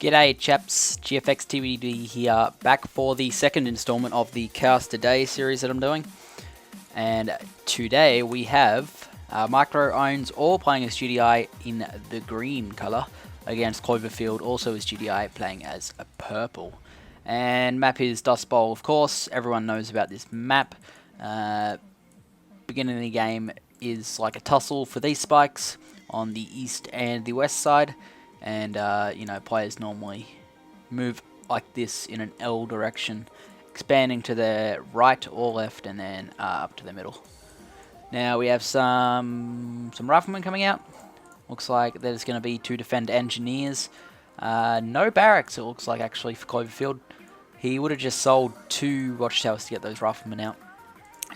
G'day chaps, GFX TVD here, back for the second installment of the Chaos Today series that I'm doing. And today we have Micro Owns all playing as GDI in the green colour against Cloverfield also as GDI playing as a purple. And map is Dustbowl, of course, everyone knows about this map. Beginning of the game is like a tussle for these spikes on the east and the west side. And, you know, players normally move like this in an L direction, expanding to the right or left and then up to the middle. Now we have some riflemen coming out. Looks like there's going to be 2 defend engineers. No barracks, it looks like, actually, for Cloverfield. He would have just sold 2 watchtowers to get those riflemen out.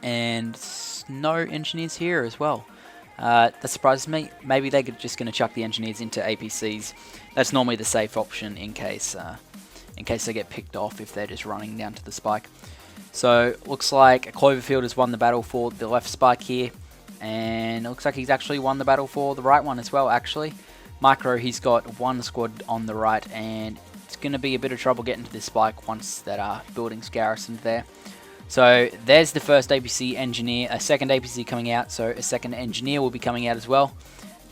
And no engineers here as well. That surprises me. Maybe they're just going to chuck the engineers into APCs. That's normally the safe option in case they get picked off if they're just running down to the spike. So looks like Cloverfield has won the battle for the left spike here, and it looks like he's actually won the battle for the right one as well. Actually, Micro, he's got 1 squad on the right, and it's going to be a bit of trouble getting to this spike once that building's garrisoned there. So there's the first APC engineer, a second APC coming out, so a second engineer will be coming out as well.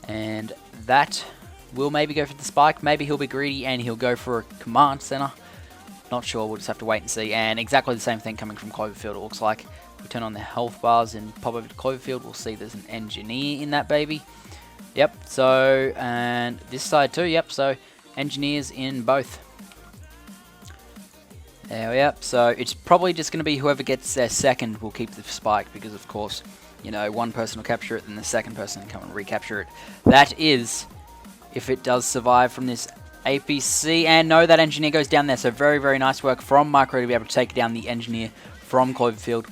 And that will maybe go for the spike, maybe he'll be greedy and he'll go for a command center. Not sure, we'll just have to wait and see. And exactly the same thing coming from Cloverfield, it looks like. If we turn on the health bars and pop over to Cloverfield, we'll see there's an engineer in that baby. Yep, so, and this side too, yep, so engineers in both. There we are. So it's probably just going to be whoever gets their second will keep the spike because, of course, you know, one person will capture it and the second person can come and recapture it. That is if it does survive from this APC. And no, that engineer goes down there. So very, very nice work from Micro to be able to take down the engineer from Cloverfield.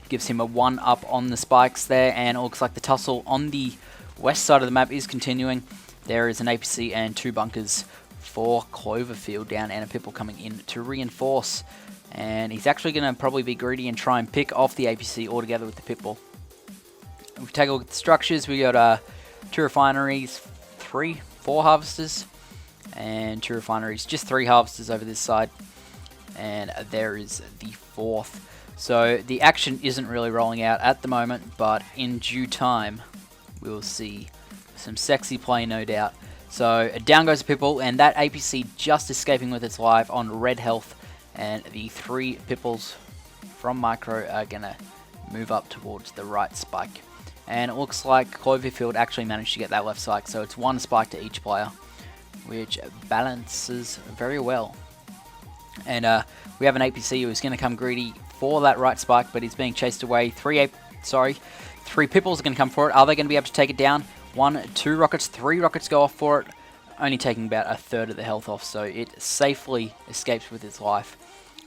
Gives him a 1-up on the spikes there. And it looks like the tussle on the west side of the map is continuing. There is an APC and 2 bunkers for Cloverfield down, and a Pipple coming in to reinforce. And he's actually going to probably be greedy and try and pick off the APC altogether with the Pipple. If we take a look at the structures, we got 2 refineries, 4 harvesters, and 2 refineries, just 3 harvesters over this side. And there is the 4th. So the action isn't really rolling out at the moment, but in due time, we'll see some sexy play, no doubt. So down goes the Pipple, and that APC just escaping with its life on red health, and the 3 Pipples from Micro are going to move up towards the right spike. And it looks like Cloverfield actually managed to get that left spike, so it's 1 spike to each player, which balances very well. And we have an APC who's going to come greedy for that right spike, but he's being chased away. 3 Pipples are going to come for it. Are they going to be able to take it down? 1, 2 rockets, 3 rockets go off for it, only taking about a third of the health off, so it safely escapes with its life.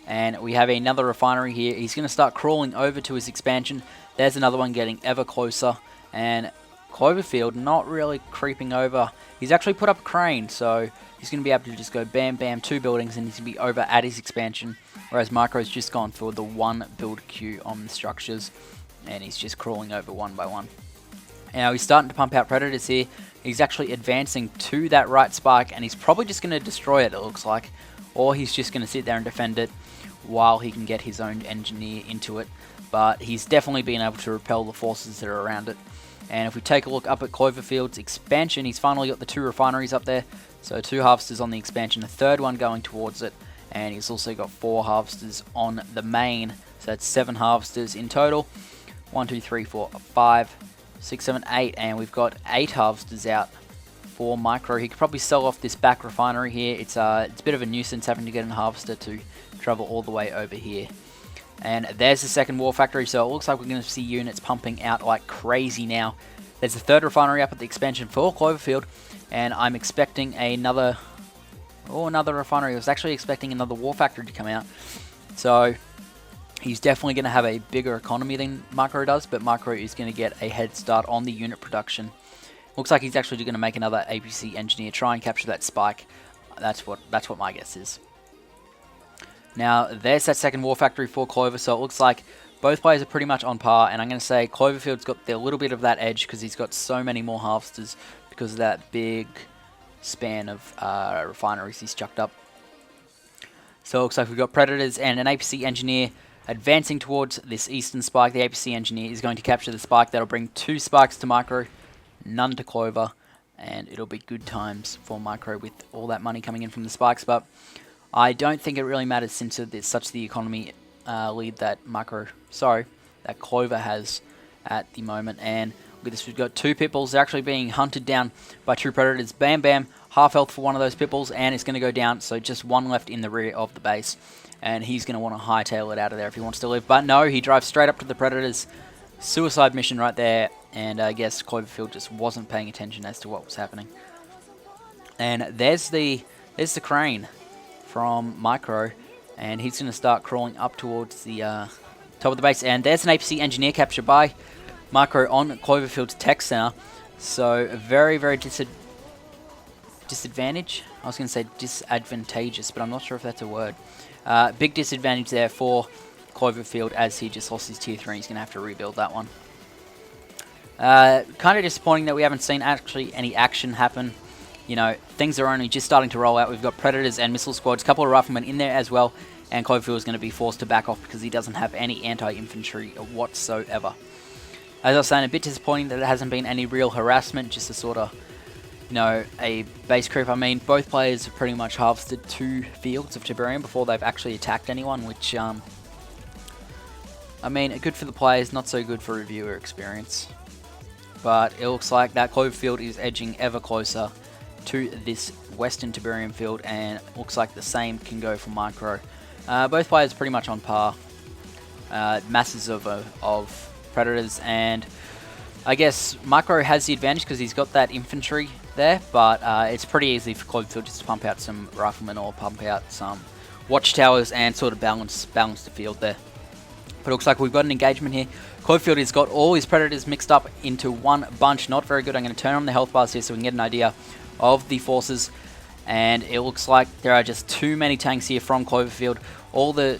And we have another refinery here. He's going to start crawling over to his expansion. There's another one getting ever closer, and Cloverfield not really creeping over. He's actually put up a crane, so he's going to be able to just go bam bam 2 buildings and he's going to be over at his expansion, whereas Micro's just gone for the 1 build queue on the structures, and he's just crawling over one by one. Now he's starting to pump out predators here. He's actually advancing to that right spike, and he's probably just going to destroy it, it looks like. Or he's just going to sit there and defend it while he can get his own engineer into it. But he's definitely been able to repel the forces that are around it. And if we take a look up at Cloverfield's expansion, he's finally got the 2 refineries up there. So 2 harvesters on the expansion, a 3rd one going towards it. And he's also got 4 harvesters on the main. So that's 7 harvesters in total. 1, 2, 3, 4, 5... 6, 7, 8, and we've got 8 harvesters out for Micro. He could probably sell off this back refinery here. It's a bit of a nuisance having to get a harvester to travel all the way over here. And there's the second war factory, so it looks like we're going to see units pumping out like crazy now. There's the 3rd refinery up at the expansion for Cloverfield, and I'm expecting another refinery. I was actually expecting another war factory to come out. So he's definitely going to have a bigger economy than Micro does, but Micro is going to get a head start on the unit production. Looks like he's actually going to make another APC engineer, try and capture that spike. That's what my guess is. Now, there's that second war factory for Clover, so it looks like both players are pretty much on par, and I'm going to say Cloverfield's got a little bit of that edge because he's got so many more harvesters because of that big span of refineries he's chucked up. So it looks like we've got Predators and an APC Engineer advancing towards this eastern spike. The APC Engineer is going to capture the spike. That'll bring 2 spikes to Micro, none to Clover, and it'll be good times for Micro with all that money coming in from the spikes. But I don't think it really matters since it's such the economy lead that that Clover has at the moment. And look at this, we've got 2 Pitbulls. They're actually being hunted down by 2 Predators. Bam Bam, half health for one of those Pitbulls, and it's going to go down. So just 1 left in the rear of the base. And he's going to want to hightail it out of there if he wants to live. But no, he drives straight up to the Predators. Suicide mission right there. And I guess Cloverfield just wasn't paying attention as to what was happening. And there's the crane from Micro. And he's going to start crawling up towards the top of the base. And there's an APC Engineer capture by Micro on Cloverfield's tech center. So a very, very disadvantage. I was going to say disadvantageous, but I'm not sure if that's a word. Big disadvantage there for Cloverfield as he just lost his tier 3 and he's going to have to rebuild that one. Kind of disappointing that we haven't seen actually any action happen. You know, things are only just starting to roll out. We've got Predators and Missile Squads, a couple of Riflemen in there as well, and Cloverfield is going to be forced to back off because he doesn't have any anti-infantry whatsoever. As I was saying, a bit disappointing that there hasn't been any real harassment, just a sort of, you know, a base creep. I mean, both players have pretty much harvested 2 fields of Tiberium before they've actually attacked anyone, which, I mean, good for the players, not so good for reviewer experience. But it looks like that Cloverfield is edging ever closer to this western Tiberium field, and it looks like the same can go for Micro. Both players pretty much on par. Masses of Predators, and I guess Micro has the advantage because he's got that infantry there, but it's pretty easy for Cloverfield just to pump out some Riflemen or pump out some Watchtowers and sort of balance the field there. But it looks like we've got an engagement here. Cloverfield has got all his Predators mixed up into one bunch. Not very good. I'm going to turn on the health bars here so we can get an idea of the forces. And it looks like there are just too many tanks here from Cloverfield. All the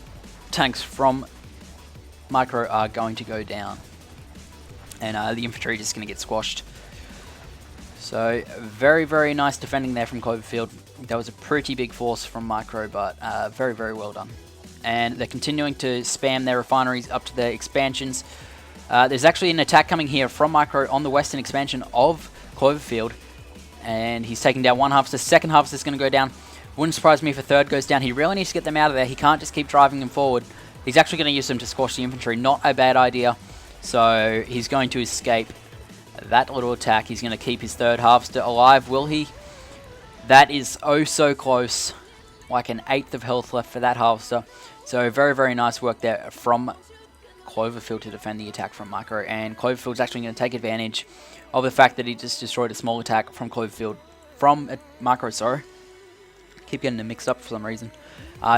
tanks from Micro are going to go down. And the infantry are just going to get squashed. So very, very nice defending there from Cloverfield. That was a pretty big force from Micro, but very, very well done. And they're continuing to spam their refineries up to their expansions. There's actually an attack coming here from Micro on the western expansion of Cloverfield. And he's taking down one harvester. Second harvester is going to go down. Wouldn't surprise me if a third goes down. He really needs to get them out of there. He can't just keep driving them forward. He's actually going to use them to squash the infantry. Not a bad idea. So he's going to escape that little attack. He's going to keep his third harvester alive. Will he? That is oh so close. Like an 1/8 of health left for that harvester. So very, very nice work there from Cloverfield to defend the attack from Micro. And Cloverfield's actually going to take advantage of the fact that he just destroyed a small attack from Cloverfield. From Micro, sorry. Keep getting them mixed up for some reason.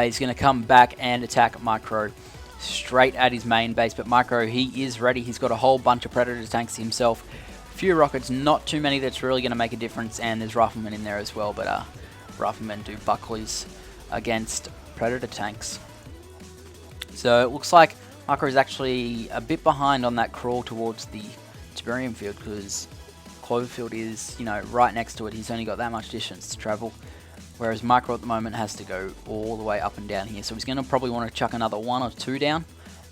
He's going to come back and attack Micro straight at his main base. But Micro, he is ready. He's got a whole bunch of Predator tanks himself. Few rockets, not too many that's really going to make a difference. And there's Riflemen in there as well. But Riflemen do Buckleys against Predator tanks. So it looks like Micro is actually a bit behind on that crawl towards the Tiberium field because Cloverfield is, you know, right next to it. He's only got that much distance to travel, whereas Micro at the moment has to go all the way up and down here. So he's going to probably want to chuck another 1 or 2 down,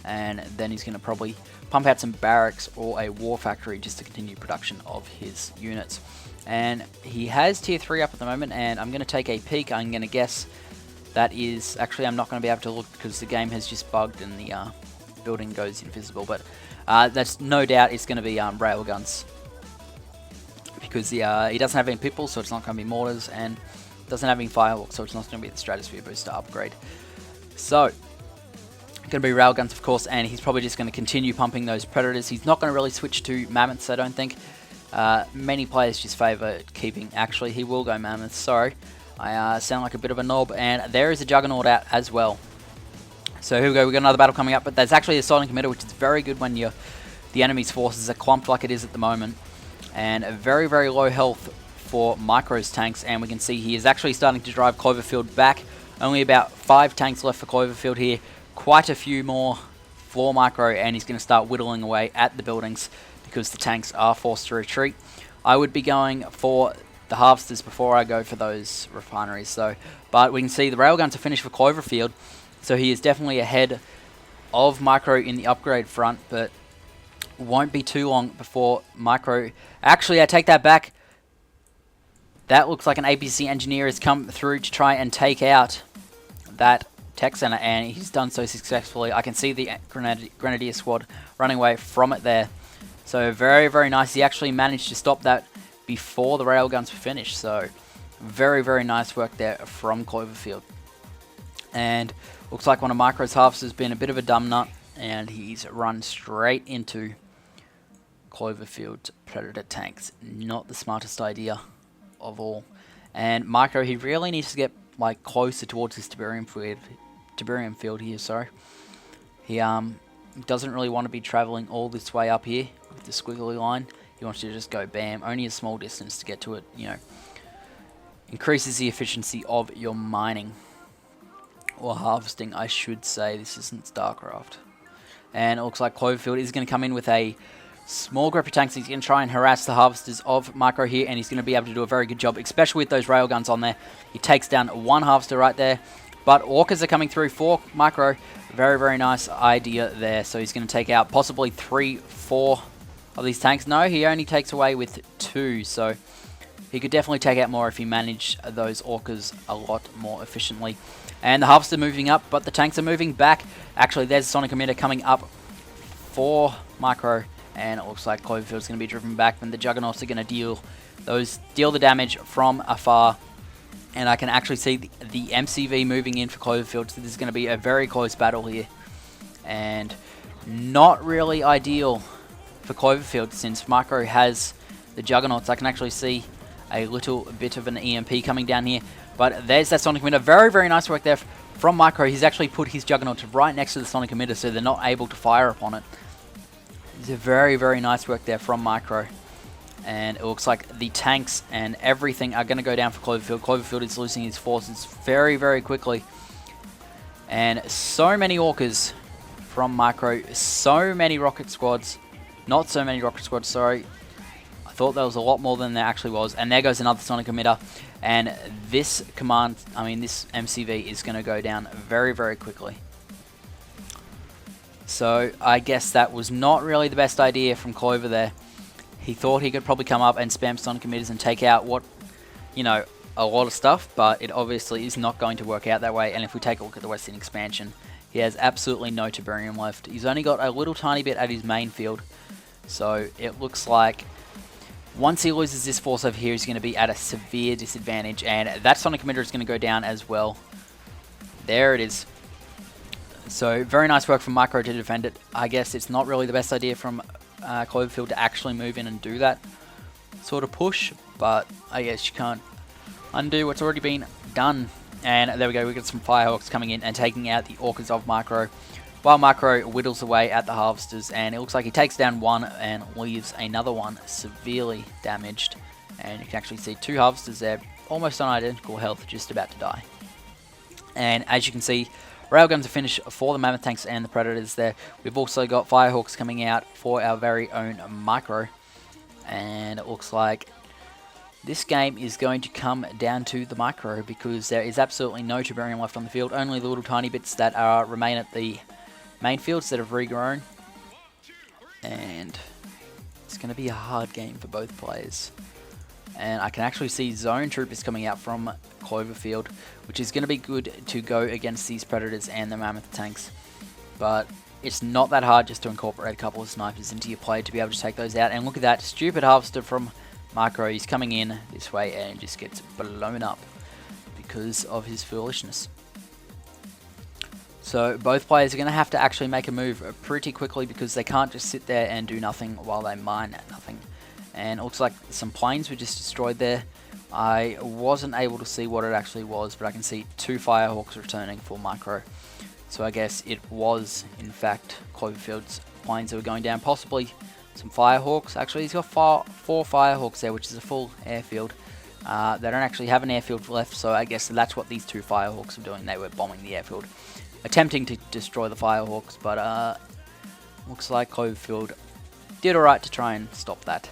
and then he's going to probably pump out some barracks or a war factory just to continue production of his units. And he has tier 3 up at the moment, and I'm going to take a peek. I'm going to guess that is... Actually, I'm not going to be able to look because the game has just bugged and the building goes invisible. But that's no doubt it's going to be railguns. Because he doesn't have any pitbulls, so it's not going to be mortars. And doesn't have any fireworks, so it's not going to be the Stratosphere booster upgrade. So, going to be railguns, of course. And he's probably just going to continue pumping those Predators. He's not going to really switch to Mammoths, I don't think. Many players just favour keeping... Actually, he will go Mammoths, sorry. I sound like a bit of a knob, and there is a Juggernaut out as well. So here we go, we've got another battle coming up, but there's actually a silent committer, which is very good when the enemy's forces are clumped like it is at the moment. And a very, very low health for Micro's tanks, and we can see he is actually starting to drive Cloverfield back. Only about 5 tanks left for Cloverfield here. Quite a few more for Micro, and he's going to start whittling away at the buildings because the tanks are forced to retreat. I would be going for the harvesters before I go for those refineries. So, but we can see the railguns are finished for Cloverfield, so he is definitely ahead of Micro in the upgrade front, but won't be too long before Micro... Actually, I take that back. That looks like an APC engineer has come through to try and take out that tech center, and he's done so successfully. I can see the Grenadier squad running away from it there. So very, very nice. He actually managed to stop that before the railguns were finished. So very, very nice work there from Cloverfield. And looks like one of Micro's halves has been a bit of a dumb nut, and he's run straight into Cloverfield's Predator tanks. Not the smartest idea of all. And Micro, he really needs to get like closer towards his Tiberium field here. Sorry, he doesn't really want to be traveling all this way up here with the squiggly line. He wants to just go bam, only a small distance to get to it. You know, increases the efficiency of your mining or harvesting, I should say. This isn't StarCraft. And it looks like Cloverfield is going to come in with a small group of tanks. He's going to try and harass the harvesters of Micro here, and he's going to be able to do a very good job, especially with those railguns on there. He takes down one harvester right there, but Orcas are coming through for Micro. Very, very nice idea there. So he's going to take out possibly 3, 4 of these tanks. No, he only takes away with 2, so he could definitely take out more if he managed those Orcas a lot more efficiently. And the harvester moving up, but the tanks are moving back. Actually, there's a sonic emitter coming up for Micro, and it looks like Cloverfield's going to be driven back, and the Juggernauts are going to deal the damage from afar. And I can actually see the MCV moving in for Cloverfield, so this is going to be a very close battle here. And not really ideal for Cloverfield, since Micro has the Juggernauts. I can actually see a little bit of an EMP coming down here. But there's that sonic emitter. Very, very nice work there from Micro. He's actually put his Juggernauts right next to the sonic emitter, so they're not able to fire upon it. It's a very, very nice work there from Micro. And it looks like the tanks and everything are going to go down for Cloverfield. Cloverfield is losing his forces very, very quickly. And so many Orcas from Micro. So many rocket squads. Not so many rocket squads, sorry. I thought there was a lot more than there actually was. And there goes another sonic emitter. And this this MCV is going to go down very, very quickly. So I guess that was not really the best idea from Clover there. He thought he could probably come up and spam sonic emitters and take out a lot of stuff, but it obviously is not going to work out that way. And if we take a look at the Western expansion, he has absolutely no Tiberium left. He's only got a little tiny bit at his main field. So it looks like once he loses this force over here, he's going to be at a severe disadvantage, and that sonic emitter is going to go down as well. There it is. So very nice work from Micro to defend it. I guess it's not really the best idea from Cloverfield to actually move in and do that sort of push, but I guess you can't undo what's already been done. And there we go, we got some Firehawks coming in and taking out the Orcas of Micro, while Micro whittles away at the harvesters, and it looks like he takes down one and leaves another one severely damaged. And you can actually see 2 harvesters there, almost on identical health, just about to die. And as you can see, railguns are finished for the Mammoth tanks and the Predators there. We've also got Firehawks coming out for our very own Micro. And it looks like this game is going to come down to the Micro, because there is absolutely no Tiberium left on the field. Only the little tiny bits that remain at the main fields that have regrown. And it's going to be a hard game for both players. And I can actually see Zone Troopers coming out from Cloverfield, which is going to be good to go against these Predators and the Mammoth tanks. But it's not that hard just to incorporate a couple of snipers into your play to be able to take those out. And look at that stupid harvester from Micro. He's coming in this way and just gets blown up because of his foolishness. So both players are going to have to actually make a move pretty quickly, because they can't just sit there and do nothing while they mine nothing. And it looks like some planes were just destroyed there. I wasn't able to see what it actually was, but I can see 2 Firehawks returning for Micro. So I guess it was, in fact, Cloverfield's planes that were going down. Possibly some Firehawks. Actually, he's got 4 Firehawks there, which is a full airfield. They don't actually have an airfield left, so I guess that's what these 2 Firehawks were doing. They were bombing the airfield, attempting to destroy the Firehawks, but looks like Cloverfield did alright to try and stop that.